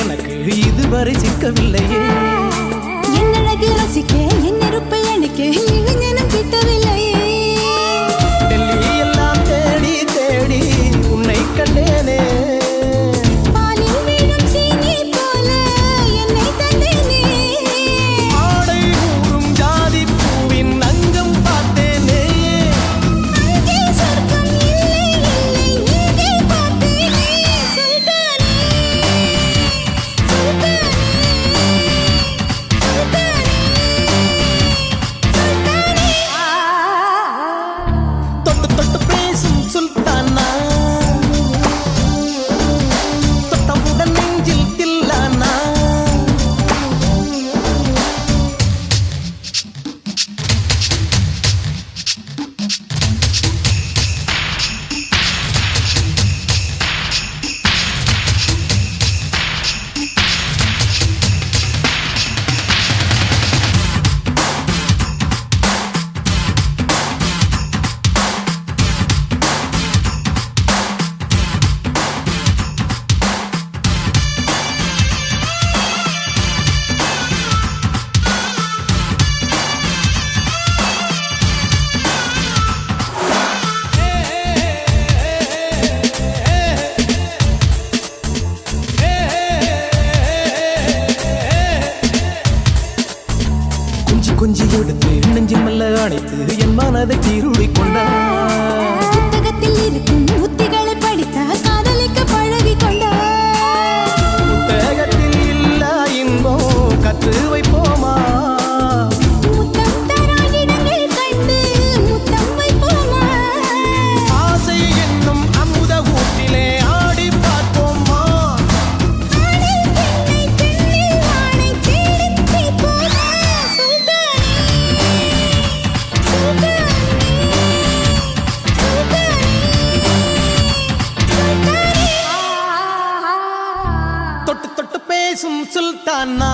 எனக்கு இதுவரை சிக்கவில்லையே. என் அழகு ரசிக்க என் நெருப்பை அணைக்க இளைஞனும் கிட்டவில்லையே. டெல்லி எல்லாம் தேடி தேடி உன்னை கண்டேனே. பாலில் வீழும் சீனி போல என்னை தந்தேனே. ஆடை ஊறும் ஜாதி பூவின் அங்கம் பார்த்தேனே. அங்கே சொர்க்கம் இல்லை இல்லை இங்கே பார்த்தேனே. சுல்தானே சுல்தானே சுல்தானே தொட்டு தொட்டு பேசும் சுல்தானா, தொட்டவுடன் நெஞ்சில் தில்லானா. கொஞ்சி கொஞ்சி எடுத்து நெஞ்சில் மெல்ல அணைத்து என் மனதை கீருளி கொண்டார். புத்தகத்தில் இருக்கும் உத்திகளை படித்த காதலிக்க பழகி கொண்டார். புத்தகத்தில் இல்ல இன்பம் கற்று வைப்போமா. முத்தம் தரா இடங்கள் கண்டு முத்தம் வைப்போமா. ஆசை என்னும் அமுத ஊட்டிலே ஆடி பார்ப்போமா. ஆணில் பெண்ணை பெண்ணில் ஆணை தேடித் தீர்ப்போமா. சுல்தானே சுல்தானே சுல்தானே. தொட்டு தொட்டு பேசும் சுல்தானா.